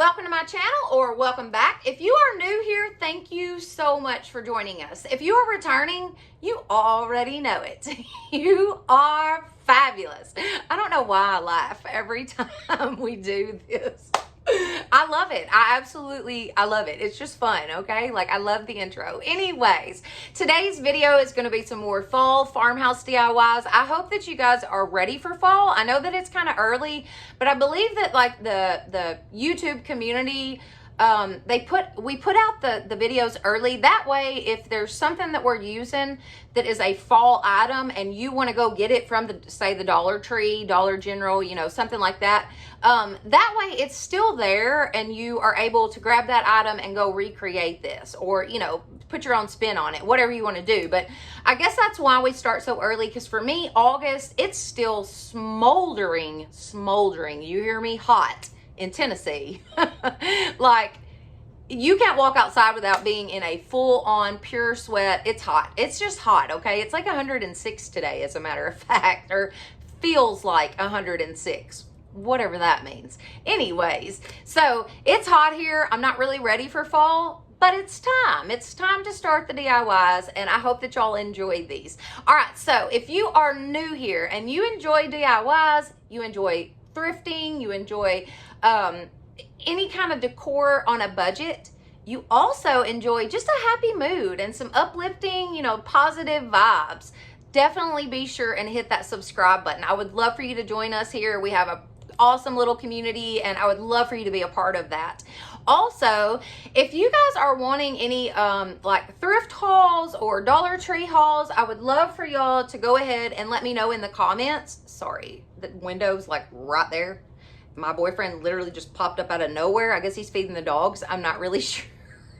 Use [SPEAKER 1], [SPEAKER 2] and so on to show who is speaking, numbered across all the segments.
[SPEAKER 1] Welcome to my channel, or welcome back. If you are new here, thank you so much for joining us. If you are returning, you already know it. You are fabulous. I don't know why I laugh every time we do this. I love it. I love it. It's just fun, okay? Like, I love the intro. Anyways, today's video is going to be some more fall farmhouse DIYs. I hope that you guys are ready for fall. I know that it's kind of early, but I believe that like the YouTube community, we put out the videos early. That way, if there's something that we're using that is a fall item and you want to go get it from say the Dollar Tree, Dollar General, you know, something like that, that way it's still there and you are able to grab that item and go recreate this, or, you know, put your own spin on it, whatever you want to do. But I guess that's why we start so early, because for me, August, it's still smoldering, you hear me, hot in Tennessee. Like, you can't walk outside without being in a full-on pure sweat. It's hot. It's just hot, okay? It's like 106 today, as a matter of fact, or feels like 106, whatever that means. Anyways, so it's hot here. I'm not really ready for fall, but it's time. It's time to start the DIYs, and I hope that y'all enjoy these. All right, so if you are new here and you enjoy DIYs, you enjoy thrifting, you enjoy any kind of decor on a budget, you also enjoy just a happy mood and some uplifting, you know, positive vibes, definitely be sure and hit that subscribe button. I would love for you to join us here. We have an awesome little community, and I would love for you to be a part of that. Also, if you guys are wanting any like thrift hauls or Dollar Tree hauls, I would love for y'all to go ahead and let me know in the comments. Sorry, the window's like right there. My boyfriend literally just popped up out of nowhere. I guess he's feeding the dogs. I'm not really sure,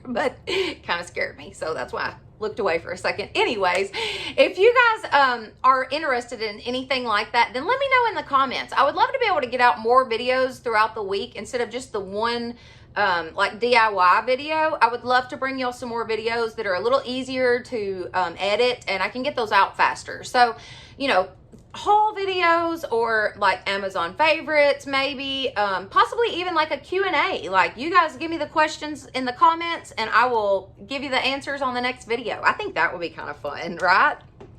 [SPEAKER 1] but it kind of scared me. So that's why I looked away for a second. Anyways, if you guys are interested in anything like that, then let me know in the comments. I would love to be able to get out more videos throughout the week instead of just the one like DIY video. I would love to bring y'all some more videos that are a little easier to edit, and I can get those out faster. So, you know, haul videos, or like Amazon favorites, maybe possibly even like a Q&A. Like, you guys give me the questions in the comments and I will give you the answers on the next video. I think that would be kind of fun, right?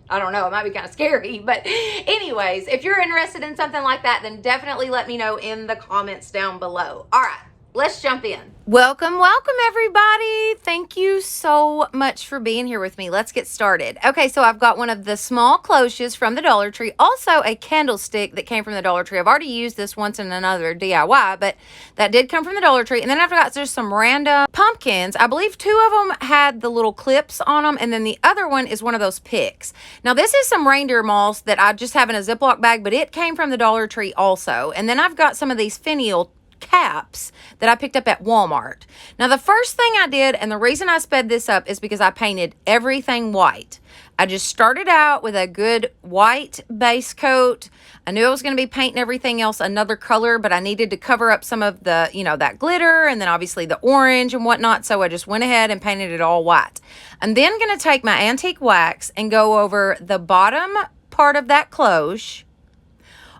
[SPEAKER 1] I don't know, it might be kind of scary, but anyways, if you're interested in something like that, then definitely let me know in the comments down below. All right, let's jump in. Welcome everybody. Thank you so much for being here with me. Let's get started. Okay, so I've got one of the small cloches from the Dollar Tree, also a candlestick that came from the Dollar Tree. I've already used this once in another DIY, but that did come from the Dollar Tree. And then I've got just some random pumpkins. I believe 2 of them had the little clips on them, and then the other one is one of those picks. Now, this is some reindeer moss that I just have in a Ziploc bag, but it came from the Dollar Tree also. And then I've got some of these finial caps that I picked up at Walmart. Now, the first thing I did, and the reason I sped this up, is because I painted everything white. I just started out with a good white base coat. I knew I was going to be painting everything else another color, but I needed to cover up some of the, you know, that glitter, and then obviously the orange and whatnot. So I just went ahead and painted it all white. I'm then going to take my antique wax and go over the bottom part of that cloche,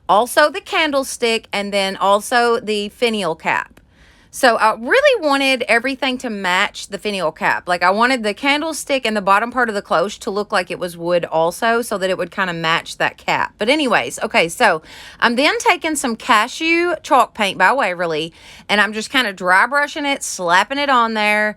[SPEAKER 1] also the candlestick, and then also the finial cap. So I really wanted everything to match the finial cap. Like, I wanted the candlestick and the bottom part of the cloche to look like it was wood also, so that it would kind of match that cap. But anyways, okay, so I'm then taking some cashew chalk paint by Waverly, and I'm just kind of dry brushing it, slapping it on there.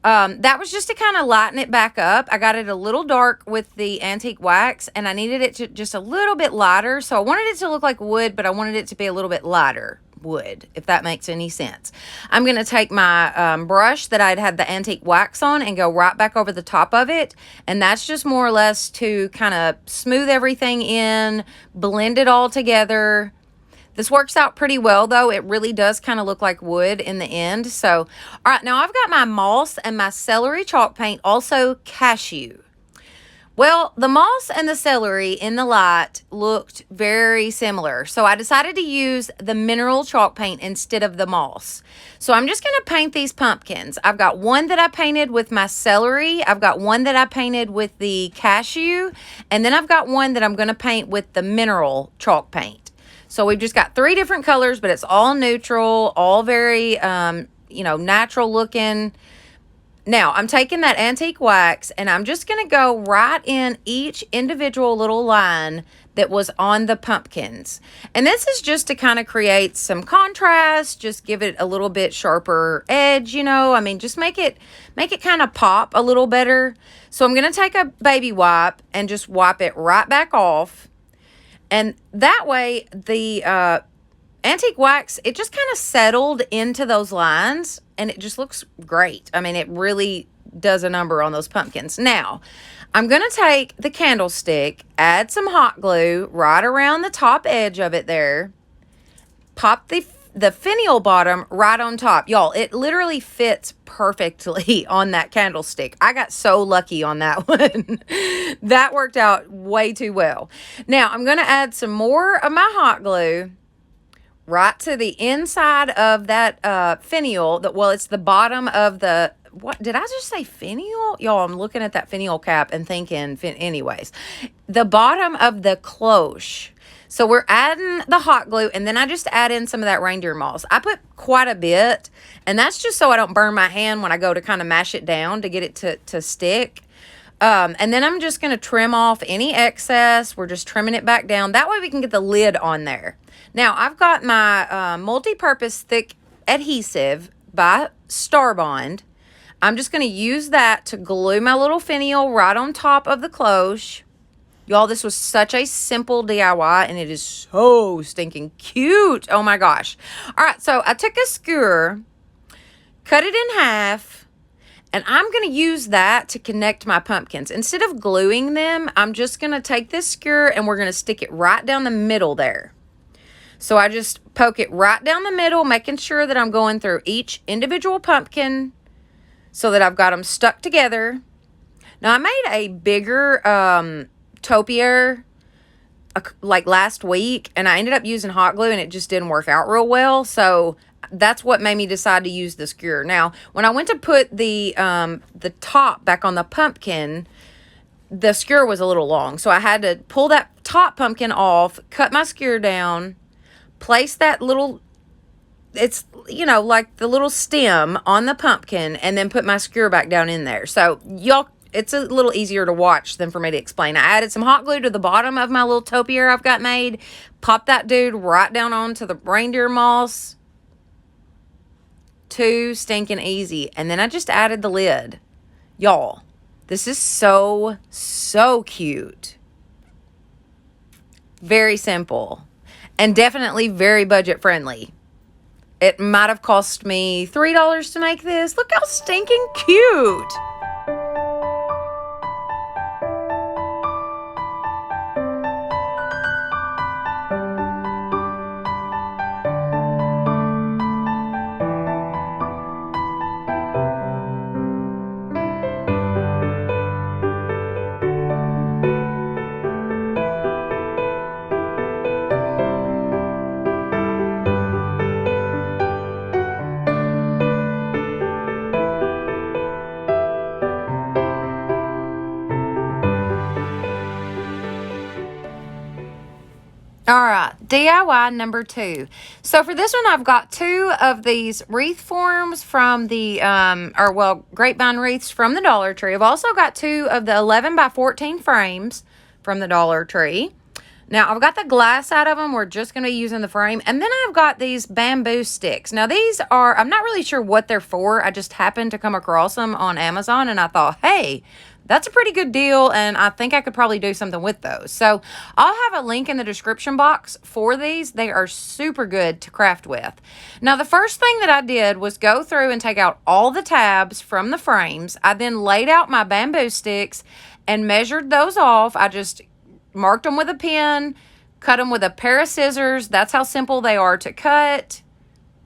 [SPEAKER 1] That was just to kind of lighten it back up. I got it a little dark with the antique wax, and I needed it to just a little bit lighter. So I wanted it to look like wood, but I wanted it to be a little bit lighter wood, if that makes any sense. I'm going to take my brush that I'd had the antique wax on and go right back over the top of it. And that's just more or less to kind of smooth everything in, blend it all together. This works out pretty well, though. It really does kind of look like wood in the end. So, all right, now I've got my moss and my celery chalk paint, also cashew. Well, the moss and the celery in the light looked very similar. So I decided to use the mineral chalk paint instead of the moss. So I'm just going to paint these pumpkins. I've got one that I painted with my celery. I've got one that I painted with the cashew. And then I've got one that I'm going to paint with the mineral chalk paint. So we've just got 3 different colors, but it's all neutral, all very, you know, natural looking. Now, I'm taking that antique wax and I'm just going to go right in each individual little line that was on the pumpkins. And this is just to kind of create some contrast, just give it a little bit sharper edge, you know. I mean, just make it kind of pop a little better. So I'm going to take a baby wipe and just wipe it right back off. And that way, the antique wax, it just kind of settled into those lines and it just looks great. I mean, it really does a number on those pumpkins. Now, I'm going to take the candlestick, add some hot glue right around the top edge of it there, pop the finial bottom right on top. Y'all, it literally fits perfectly on that candlestick. I got so lucky on that one. That worked out way too well. Now, I'm going to add some more of my hot glue right to the inside of that finial. Well, it's the bottom of the, what did I just say, finial? Y'all, I'm looking at that finial cap and thinking, anyways, the bottom of the cloche. So we're adding the hot glue, and then I just add in some of that reindeer moss. I put quite a bit, and that's just so I don't burn my hand when I go to kind of mash it down to get it to stick. And then I'm just going to trim off any excess. We're just trimming it back down. That way we can get the lid on there. Now, I've got my multi-purpose thick adhesive by Starbond. I'm just going to use that to glue my little finial right on top of the cloche. Y'all, this was such a simple DIY, and it is so stinking cute. Oh, my gosh. All right, so I took a skewer, cut it in half, and I'm going to use that to connect my pumpkins. Instead of gluing them, I'm just going to take this skewer, and we're going to stick it right down the middle there. So I just poke it right down the middle, making sure that I'm going through each individual pumpkin so that I've got them stuck together. Now, I made a bigger topiary like last week, and I ended up using hot glue, and it just didn't work out real well. So that's what made me decide to use the skewer. Now, when I went to put the top back on the pumpkin, the skewer was a little long. So I had to pull that top pumpkin off, cut my skewer down, place that little, it's, you know, like the little stem on the pumpkin, and then put my skewer back down in there. So y'all, it's a little easier to watch than for me to explain. I added some hot glue to the bottom of my little topiary I've got made. Pop that dude right down onto the reindeer moss. Too stinking easy. And then I just added the lid. Y'all, this is so, so cute. Very simple. And definitely very budget friendly. It might have cost me $3 to make this. Look how stinking cute. All right, DIY number 2. So for this one, I've got 2 of these wreath forms from the, grapevine wreaths from the Dollar Tree. I've also got 2 of the 11 by 14 frames from the Dollar Tree. Now, I've got the glass out of them. We're just going to be using the frame. And then I've got these bamboo sticks. Now, these are, I'm not really sure what they're for. I just happened to come across them on Amazon, and I thought, hey, that's a pretty good deal, and I think I could probably do something with those. So I'll have a link in the description box for these. They are super good to craft with. Now, the first thing that I did was go through and take out all the tabs from the frames. I then laid out my bamboo sticks and measured those off. I just marked them with a pen, cut them with a pair of scissors. That's how simple they are to cut.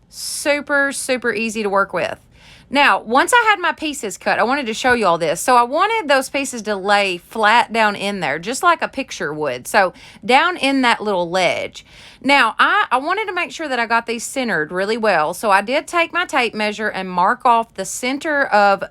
[SPEAKER 1] Super, super easy to work with. Now, once I had my pieces cut, I wanted to show you all this. So I wanted those pieces to lay flat down in there, just like a picture would. So down in that little ledge. Now, I wanted to make sure that I got these centered really well. So I did take my tape measure and mark off the center of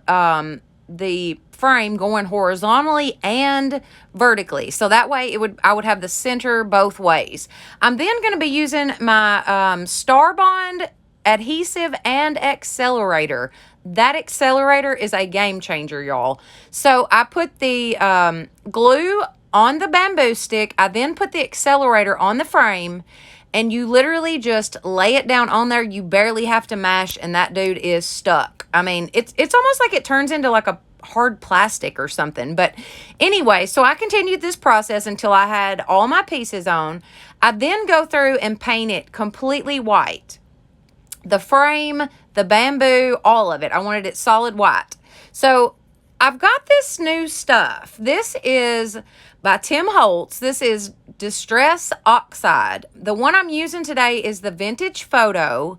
[SPEAKER 1] the frame going horizontally and vertically. So that way I would have the center both ways. I'm then going to be using my Starbond adhesive and accelerator. That accelerator is a game changer, y'all. So I put the glue on the bamboo stick. I then put the accelerator on the frame, and you literally just lay it down on there. You barely have to mash, and that dude is stuck. I mean, it's almost like it turns into like a hard plastic or something. But anyway, so I continued this process until I had all my pieces on. I then go through and paint it completely white. The frame, the bamboo, all of it. I wanted it solid white. So I've got this new stuff. This is by Tim Holtz. This is Distress Oxide. The one I'm using today is the Vintage Photo.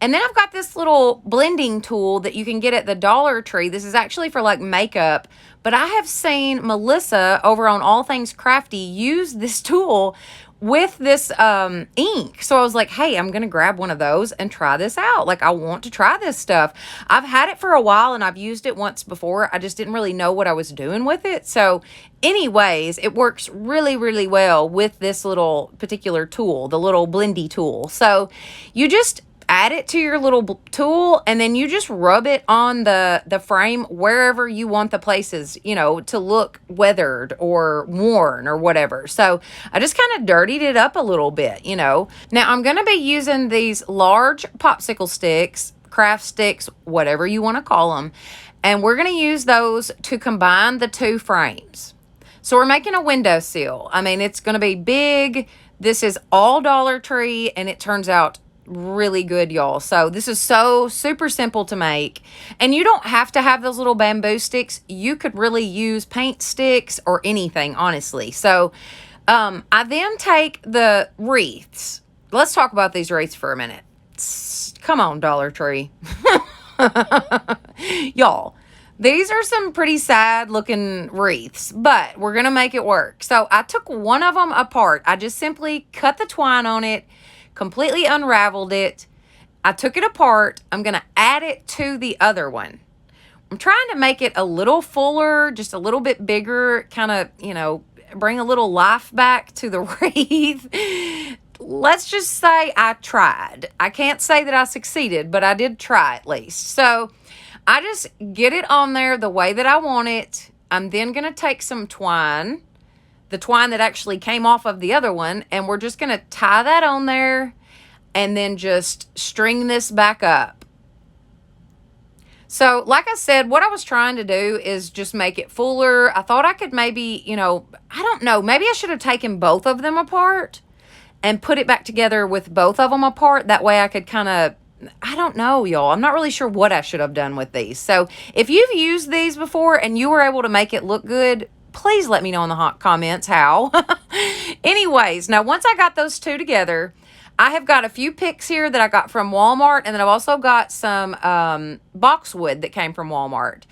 [SPEAKER 1] And then I've got this little blending tool that you can get at the Dollar Tree. This is actually for like makeup. But I have seen Melissa over on All Things Crafty use this tool with this ink. So I was like, hey, I'm going to grab one of those and try this out. Like, I want to try this stuff. I've had it for a while and I've used it once before. I just didn't really know what I was doing with it. So anyways, it works really, really well with this little particular tool, the little blendy tool. So you just add it to your little tool, and then you just rub it on the frame wherever you want the places, you know, to look weathered or worn or whatever. So I just kind of dirtied it up a little bit, you know. Now I'm going to be using these large popsicle sticks, craft sticks, whatever you want to call them, and we're going to use those to combine the two frames. So we're making a windowsill. I mean, it's going to be big. This is all Dollar Tree, and it turns out really good, y'all. So this is so super simple to make, and you don't have to have those little bamboo sticks. You could really use paint sticks or anything, honestly. So I then take the wreaths. Let's talk about these wreaths for a minute. Come on, Dollar Tree. Y'all, these are some pretty sad looking wreaths, but we're gonna make it work. So I took one of them apart. I just simply cut the twine on it, completely unraveled it. I took it apart. I'm going to add it to the other one. I'm trying to make it a little fuller, just a little bit bigger, kind of, you know, bring a little life back to the wreath. Let's just say I tried. I can't say that I succeeded, but I did try at least. So I just get it on there the way that I want it. I'm then going to take some twine, the twine that actually came off of the other one, and we're just going to tie that on there and then just string this back up. So like I said, what I was trying to do is just make it fuller. I thought I could maybe, you know, I don't know, maybe I should have taken both of them apart and put it back together with both of them apart. That way I could kind of, I don't know, y'all. I'm not really sure what I should have done with these. So if you've used these before and you were able to make it look good, please let me know in the hot comments how. Anyways, now once I got those two together, I have got a few picks here that I got from Walmart, and then I've also got some boxwood that came from Walmart.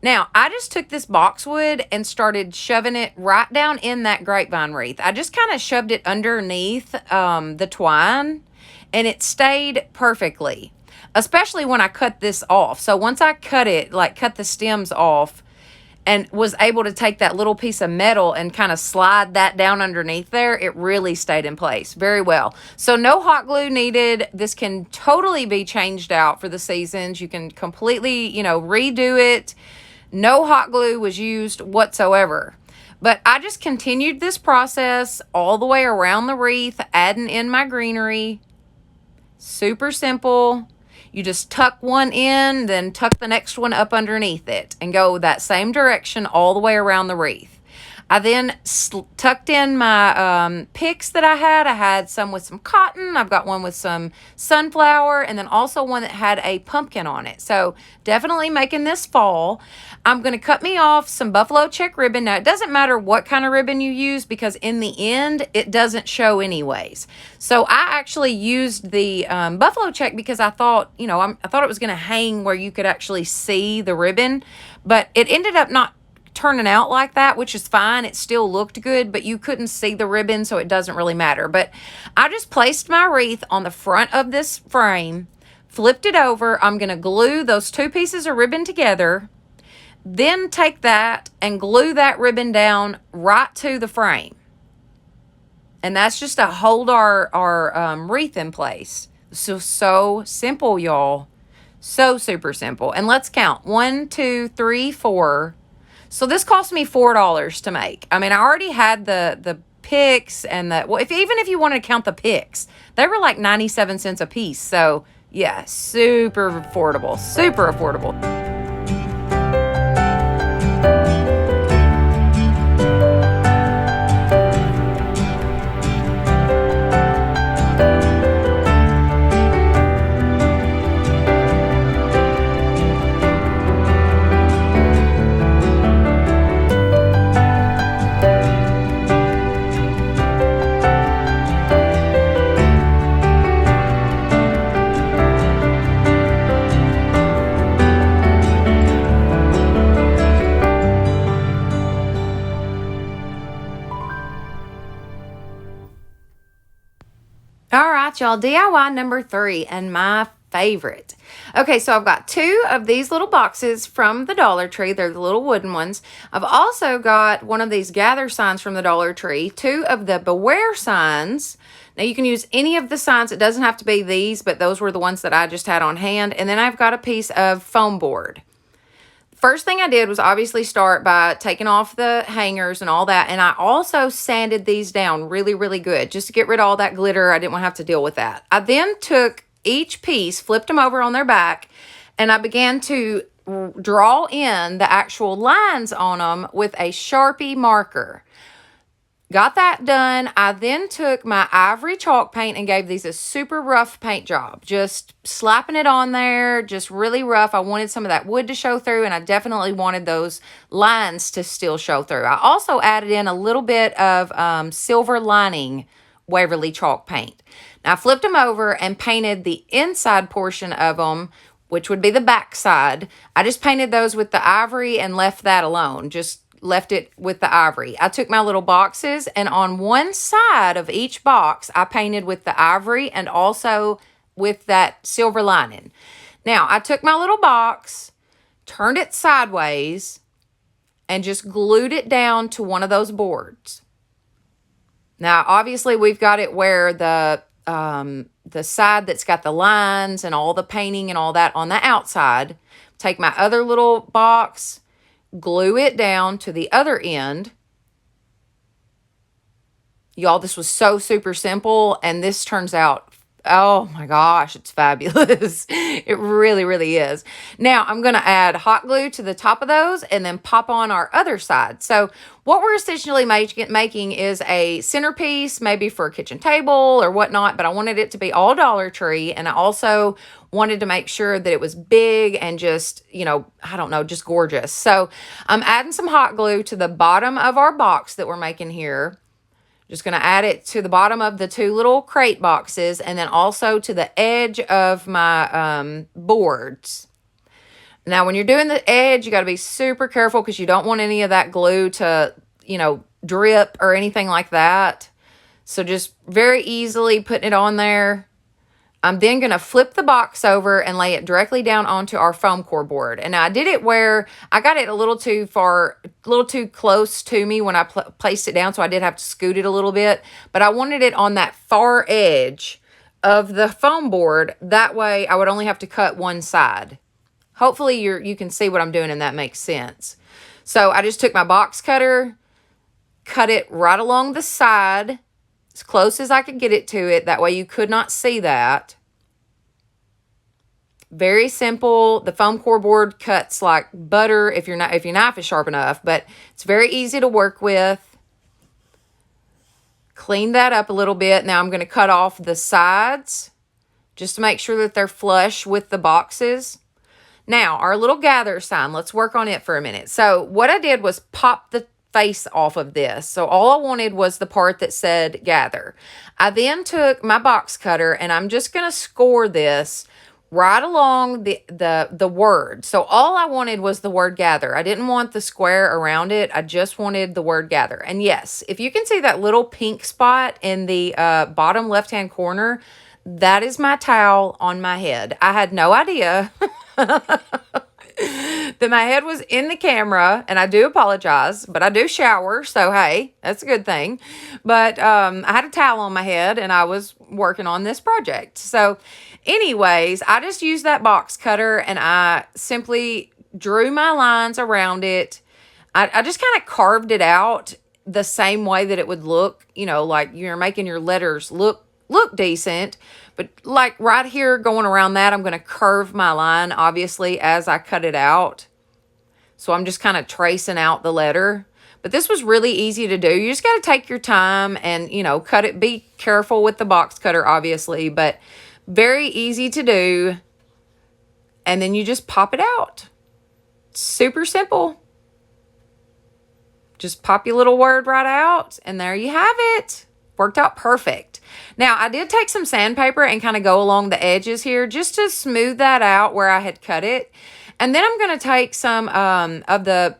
[SPEAKER 1] Now, I just took this boxwood and started shoving it right down in that grapevine wreath. I just kind of shoved it underneath the twine, and it stayed perfectly, especially when I cut this off. So once I cut it, like cut the stems off, and was able to take that little piece of metal and kind of slide that down underneath there, it really stayed in place very well. So no hot glue needed. This can totally be changed out for the seasons. You can completely, you know, redo it. No hot glue was used whatsoever. But I just continued this process all the way around the wreath, adding in my greenery. Super simple. You just tuck one in, then tuck the next one up underneath it and go that same direction all the way around the wreath. I then tucked in my picks that I had. I had some with some cotton. I've got one with some sunflower, and then also one that had a pumpkin on it. So definitely making this fall. I'm going to cut me off some buffalo check ribbon. Now, it doesn't matter what kind of ribbon you use because in the end, it doesn't show anyways. So I actually used the buffalo check because I thought, you know, I thought it was going to hang where you could actually see the ribbon, but it ended up not turning out like that, which is fine. It still looked good, but you couldn't see the ribbon, so it doesn't really matter. But I just placed my wreath on the front of this frame, flipped it over. I'm going to glue those two pieces of ribbon together. Then take that and glue that ribbon down right to the frame. And that's just to hold our wreath in place. So simple, y'all. So super simple. And let's count. 1, 2, 3, 4. So this cost me $4 to make. I mean, I already had the picks and even if you wanted to count the picks, they were like 97 cents a piece. So yeah, super affordable. Super affordable. All right, y'all, DIY number 3 and my favorite. Okay, so I've got 2 of these little boxes from the Dollar Tree. They're the little wooden ones. I've also got one of these gather signs from the Dollar Tree, 2 of the beware signs. Now, you can use any of the signs. It doesn't have to be these, but those were the ones that I just had on hand. And then I've got a piece of foam board. First thing I did was obviously start by taking off the hangers and all that. And I also sanded these down really, really good just to get rid of all that glitter. I didn't want to have to deal with that. I then took each piece, flipped them over on their back, and I began to draw in the actual lines on them with a Sharpie marker. Got that done. I then took my ivory chalk paint and gave these a super rough paint job. Just slapping it on there, just really rough. I wanted some of that wood to show through, and I definitely wanted those lines to still show through. I also added in a little bit of silver lining Waverly chalk paint. Now, I flipped them over and painted the inside portion of them, which would be the back side. I just painted those with the ivory and left that alone. Just left it with the ivory. I took my little boxes, and on one side of each box, I painted with the ivory and also with that silver lining. Now, I took my little box, turned it sideways, and just glued it down to one of those boards. Now, obviously, we've got it where the side that's got the lines and all the painting and all that on the outside. Take my other little box, glue it down to the other end. Y'all, this was so super simple, and this turns out, oh my gosh, it's fabulous. It really, really is. Now, I'm going to add hot glue to the top of those and then pop on our other side. So what we're essentially making is a centerpiece, maybe for a kitchen table or whatnot, but I wanted it to be all Dollar Tree, and I also wanted to make sure that it was big and just, you know, I don't know, just gorgeous. So I'm adding some hot glue to the bottom of our box that we're making here. Just going to add it to the bottom of the 2 little crate boxes, and then also to the edge of my boards. Now, when you're doing the edge, you got to be super careful because you don't want any of that glue to, you know, drip or anything like that. So just very easily putting it on there. I'm then going to flip the box over and lay it directly down onto our foam core board. And I did it where I got it a little too close to me when I placed it down, so I did have to scoot it a little bit. But I wanted it on that far edge of the foam board. That way I would only have to cut one side. Hopefully you can see what I'm doing and that makes sense. So I just took my box cutter, cut it right along the side, as close as I could get it to it. That way you could not see that. Very simple. The foam core board cuts like butter if your knife is sharp enough, but it's very easy to work with. Clean that up a little bit. Now I'm going to cut off the sides just to make sure that they're flush with the boxes. Now, our little gather sign, let's work on it for a minute. So what I did was pop the face off of this. So all I wanted was the part that said gather. I then took my box cutter and I'm just going to score this right along the word. So all I wanted was the word gather. I didn't want the square around it. I just wanted the word gather. And yes, if you can see that little pink spot in the bottom left-hand corner, that is my towel on my head. I had no idea that my head was in the camera, and I do apologize, but I do shower, so hey, that's a good thing. But I had a towel on my head, and I was working on this project. So anyways, I just used that box cutter, and I simply drew my lines around it. I just kind of carved it out the same way that it would look, you know, like you're making your letters look decent. But like right here going around that, I'm going to curve my line, obviously, as I cut it out. So I'm just kind of tracing out the letter. But this was really easy to do. You just got to take your time and, you know, cut it. Be careful with the box cutter, obviously, but very easy to do. And then you just pop it out. Super simple. Just pop your little word right out, and there you have it. Worked out perfect. Now, I did take some sandpaper and kind of go along the edges here just to smooth that out where I had cut it. And then I'm going to take some of the,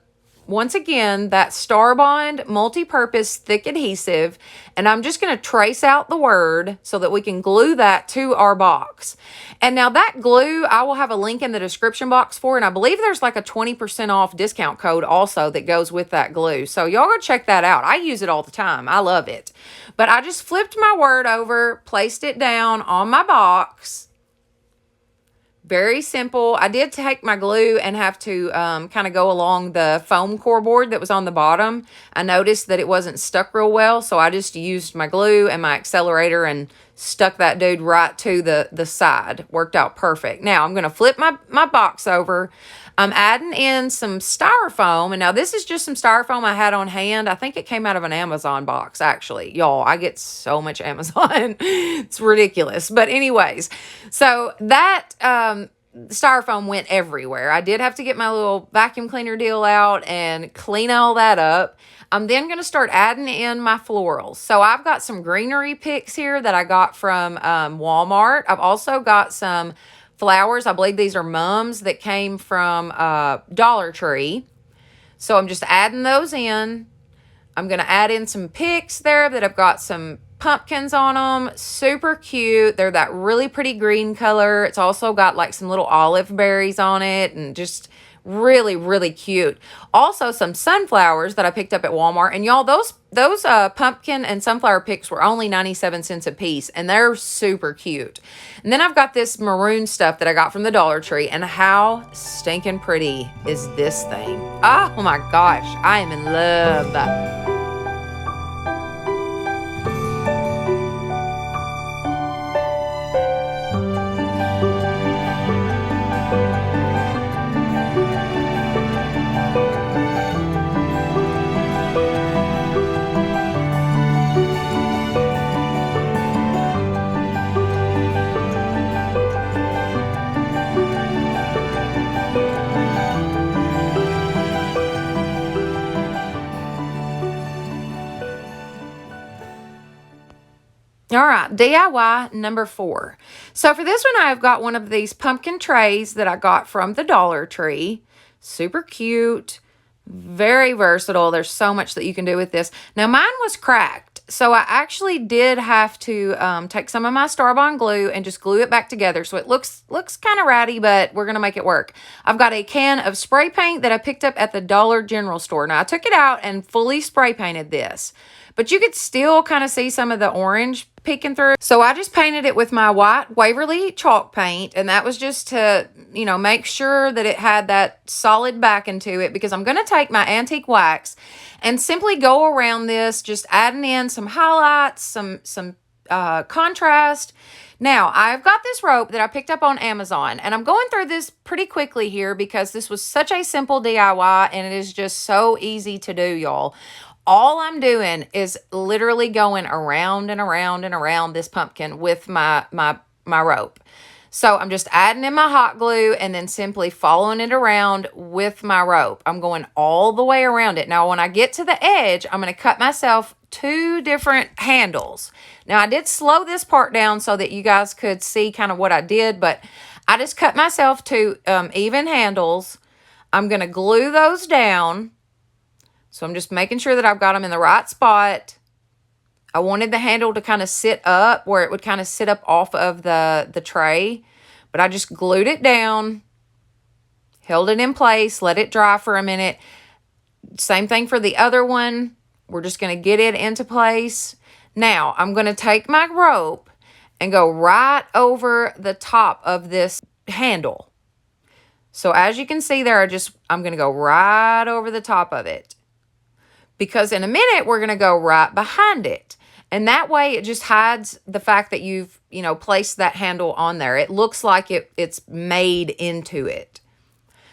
[SPEAKER 1] once again, that Starbond multi-purpose thick adhesive, and I'm just going to trace out the word so that we can glue that to our box. And now that glue, I will have a link in the description box for, and I believe there's like a 20% off discount code also that goes with that glue. So y'all go check that out. I use it all the time. I love it. But I just flipped my word over, placed it down on my box. Very simple. I did take my glue and have to kind of go along the foam core board that was on the bottom. I noticed that it wasn't stuck real well, so I just used my glue and my accelerator and stuck that dude right to the side. Worked out perfect. Now I'm going to flip my box over. I'm adding in some styrofoam, and now this is just some styrofoam I had on hand. I think it came out of an Amazon box, actually. Y'all, I get so much Amazon. It's ridiculous. But anyways, so that styrofoam went everywhere. I did have to get my little vacuum cleaner deal out and clean all that up. I'm then going to start adding in my florals. So I've got some greenery picks here that I got from Walmart. I've also got some flowers. I believe these are mums that came from Dollar Tree. So I'm just adding those in. I'm going to add in some picks there that have got some pumpkins on them. Super cute. They're that really pretty green color. It's also got like some little olive berries on it and just really, really cute. Also some sunflowers that I picked up at Walmart. And y'all, those pumpkin and sunflower picks were only 97 cents a piece, and they're super cute. And then I've got this maroon stuff that I got from the Dollar Tree, and how stinking pretty is this thing? Oh my gosh, I am in love. All right, DIY number 4. So for this one, I've got one of these pumpkin trays that I got from the Dollar Tree. Super cute, very versatile. There's so much that you can do with this. Now, mine was cracked, so I actually did have to take some of my Starbond glue and just glue it back together. So it looks kind of ratty, but we're going to make it work. I've got a can of spray paint that I picked up at the Dollar General store. Now, I took it out and fully spray painted this, but you could still kind of see some of the orange peeking through. So I just painted it with my white Waverly chalk paint, and that was just to, you know, make sure that it had that solid backing to it, because I'm going to take my antique wax and simply go around this, just adding in some highlights, some contrast. Now, I've got this rope that I picked up on Amazon, and I'm going through this pretty quickly here because this was such a simple DIY, and it is just so easy to do, y'all. All I'm doing is literally going around and around and around this pumpkin with my rope. So I'm just adding in my hot glue and then simply following it around with my rope. I'm going all the way around it. Now, when I get to the edge, I'm going to cut myself 2 different handles. Now, I did slow this part down so that you guys could see kind of what I did, but I just cut myself 2 even handles. I'm going to glue those down. So I'm just making sure that I've got them in the right spot. I wanted the handle to kind of sit up where it would kind of sit up off of the tray, but I just glued it down. held it in place, let it dry for a minute. Same thing for the other one. We're just going to get it into place. Now, I'm going to take my rope and go right over the top of this handle. So as you can see there, I'm going to go right over the top of it. Because in a minute, we're going to go right behind it. And that way, it just hides the fact that you've, placed that handle on there. It looks like it's made into it.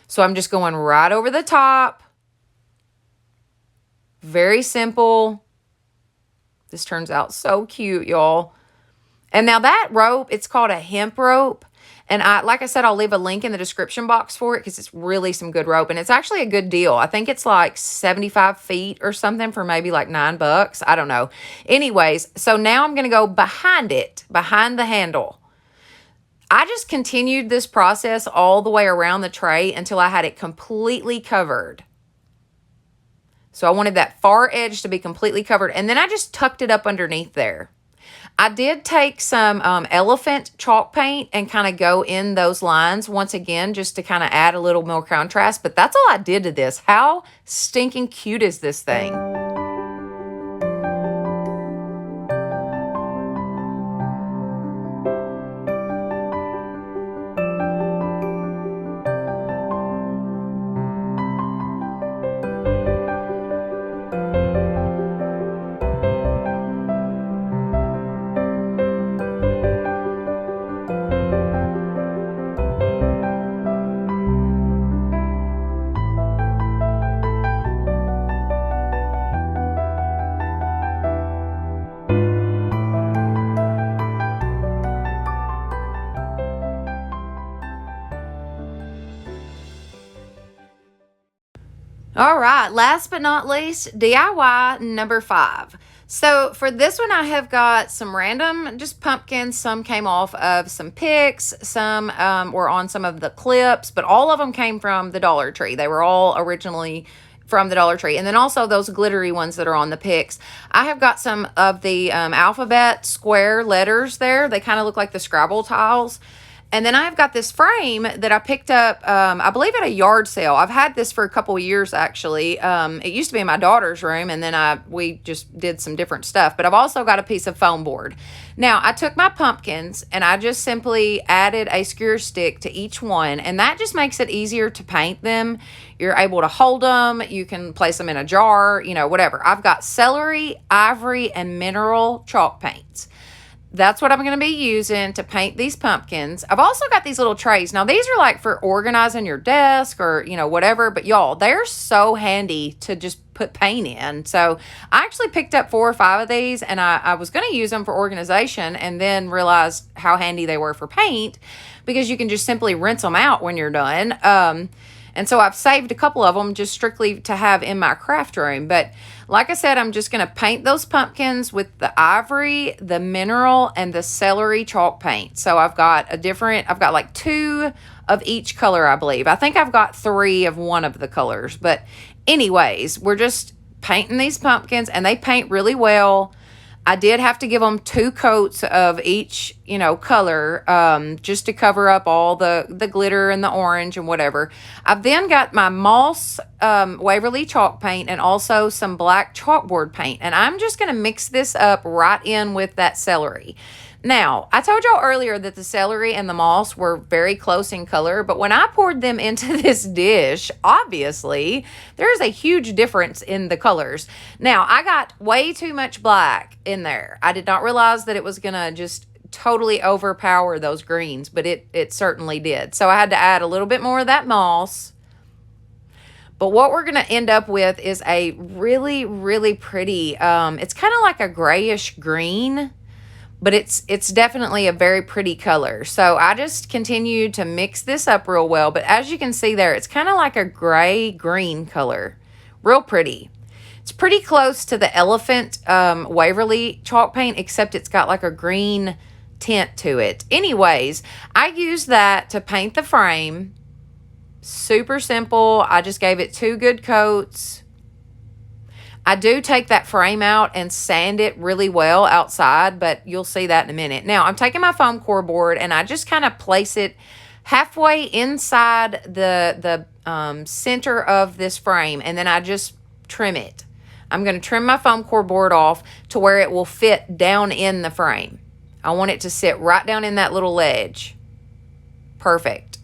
[SPEAKER 1] So I'm just going right over the top. Very simple. This turns out so cute, y'all. And now that rope, it's called a hemp rope. And like I said, I'll leave a link in the description box for it because it's really some good rope. And it's actually a good deal. I think it's like 75 feet or something for maybe like $9. I don't know. Anyways, so now I'm going to go behind it, behind the handle. I just continued this process all the way around the tray until I had it completely covered. So I wanted that far edge to be completely covered. And then I just tucked it up underneath there. I did take some elephant chalk paint and kind of go in those lines once again, just to kind of add a little more contrast. But that's all I did to this. How stinking cute is this thing? All right, last but not least, DIY number 5. So for this one, I have got some random just pumpkins. Some came off of some picks. Some were on some of the clips, but all of them came from the Dollar Tree. They were all originally from the Dollar Tree. And then also those glittery ones that are on the picks. I have got some of the alphabet square letters there. They kind of look like the Scrabble tiles. And then I've got this frame that I picked up, I believe at a yard sale. I've had this for a couple of years, actually. It used to be in my daughter's room, and then we just did some different stuff. But I've also got a piece of foam board. Now, I took my pumpkins, and I just simply added a skewer stick to each one, and that just makes it easier to paint them. You're able to hold them. You can place them in a jar, whatever. I've got celery, ivory, and mineral chalk paints. That's what I'm going to be using to paint these pumpkins. I've also got these little trays. Now, these are like for organizing your desk or, whatever. But y'all, they're so handy to just put paint in. So I actually picked up 4 or 5 of these, and I was going to use them for organization and then realized how handy they were for paint because you can just simply rinse them out when you're done. And so I've saved a couple of them just strictly to have in my craft room. But like I said, I'm just going to paint those pumpkins with the ivory, the mineral, and the celery chalk paint. So I've got like 2 of each color, I believe. I think I've got 3 of one of the colors. But anyways, we're just painting these pumpkins, and they paint really well. I did have to give them 2 coats of each, color, just to cover up all the glitter and the orange and whatever. I've then got my Moss Waverly chalk paint and also some black chalkboard paint. And I'm just going to mix this up right in with that celery. Now, I told y'all earlier that the celery and the moss were very close in color, but when I poured them into this dish, obviously, there's a huge difference in the colors. Now, I got way too much black in there. I did not realize that it was going to just totally overpower those greens, but it certainly did. So I had to add a little bit more of that moss. But what we're going to end up with is a really, really pretty, it's kind of like a grayish green, but it's definitely a very pretty color. So I just continued to mix this up real well. But as you can see there, it's kind of like a gray-green color. Real pretty. It's pretty close to the Elephant Waverly chalk paint, except it's got like a green tint to it. Anyways, I used that to paint the frame. Super simple. I just gave it 2 good coats. I do take that frame out and sand it really well outside, but you'll see that in a minute. Now, I'm taking my foam core board and I just kind of place it halfway inside the center of this frame, and then I just trim it. I'm going to trim my foam core board off to where it will fit down in the frame. I want it to sit right down in that little ledge. Perfect.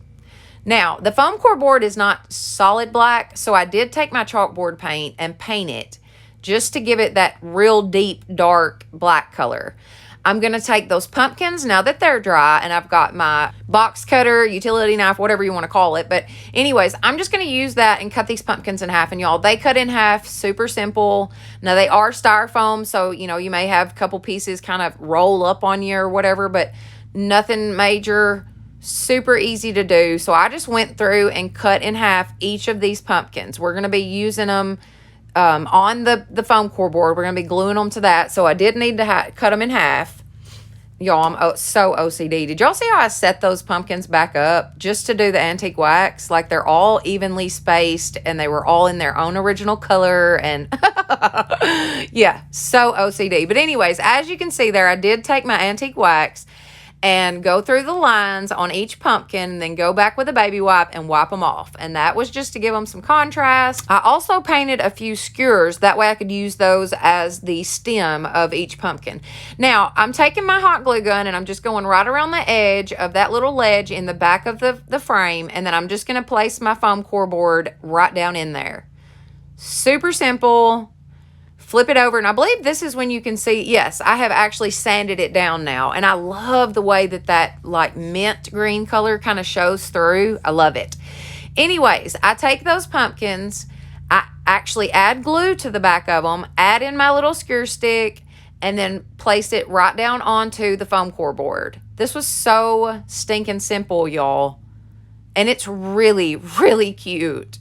[SPEAKER 1] Now, the foam core board is not solid black, so I did take my chalkboard paint and paint it just to give it that real deep, dark black color. I'm going to take those pumpkins now that they're dry, and I've got my box cutter, utility knife, whatever you want to call it. But anyways, I'm just going to use that and cut these pumpkins in half. And y'all, they cut in half, super simple. Now, they are styrofoam, so, you know, you may have a couple pieces kind of roll up on you or whatever, but nothing major, super easy to do. So I just went through and cut in half each of these pumpkins. We're going to be using them on the foam core board. We're going to be gluing them to that. So I did need to cut them in half. Y'all, I'm so OCD. Did y'all see how I set those pumpkins back up just to do the antique wax? Like, they're all evenly spaced and they were all in their own original color. And yeah, so OCD. But anyways, as you can see there, I did take my antique wax and go through the lines on each pumpkin, and then go back with a baby wipe and wipe them off. And that was just to give them some contrast. I also painted a few skewers. That way I could use those as the stem of each pumpkin. Now, I'm taking my hot glue gun and I'm just going right around the edge of that little ledge in the back of the frame. And then I'm just going to place my foam core board right down in there. Super simple. Flip it over, and I believe this is when you can see, yes, I have actually sanded it down now, and I love the way that like mint green color kind of shows through. I love it. Anyways, I take those pumpkins, I actually add glue to the back of them, add in my little skewer stick, and then place it right down onto the foam core board. This was so stinking simple, y'all, and it's really, really cute.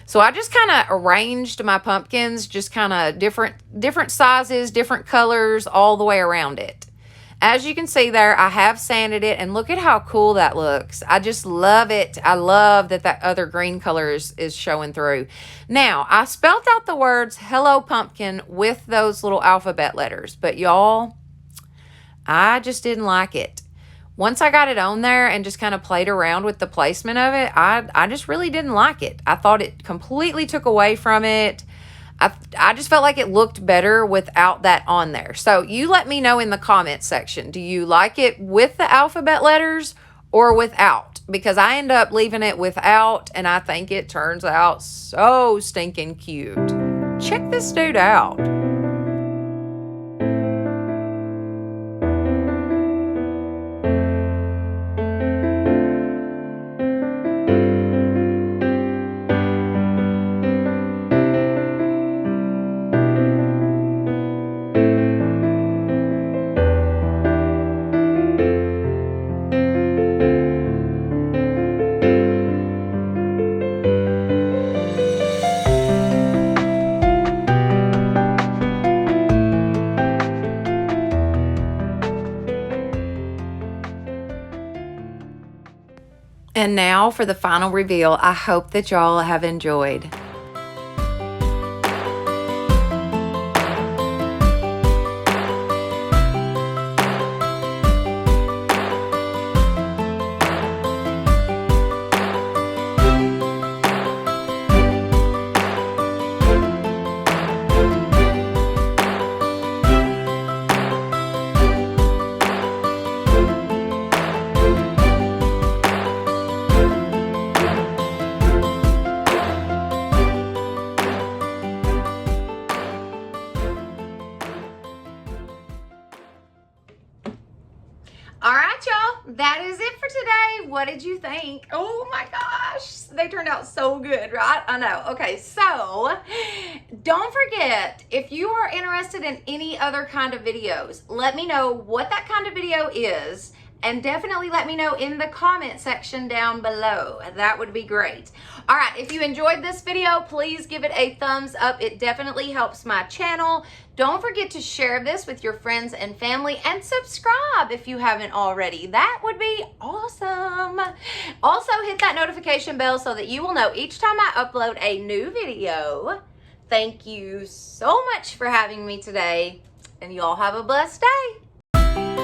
[SPEAKER 1] So I just kind of arranged my pumpkins, just kind of different sizes, different colors, all the way around it. As you can see there, I have sanded it, and look at how cool that looks. I just love it. I love that other green color is showing through. Now, I spelled out the words Hello Pumpkin with those little alphabet letters, but y'all, I just didn't like it. Once I got it on there and just kind of played around with the placement of it, I just really didn't like it. I thought it completely took away from it. I just felt like it looked better without that on there. So you let me know in the comment section. Do you like it with the alphabet letters or without? Because I end up leaving it without, and I think it turns out so stinking cute. Check this dude out. And now for the final reveal. I hope that y'all have enjoyed. All right, y'all, that is it for today. What did you think? Oh my gosh, they turned out so good, right? I know. Okay, so don't forget, if you are interested in any other kind of videos, let me know what that kind of video is, and definitely let me know in the comment section down below. That would be great. All right, if you enjoyed this video, please give it a thumbs up. It definitely helps my channel. Don't forget to share this with your friends and family, and subscribe if you haven't already. That would be awesome. Also, hit that notification bell so that you will know each time I upload a new video. Thank you so much for having me today, and you all have a blessed day.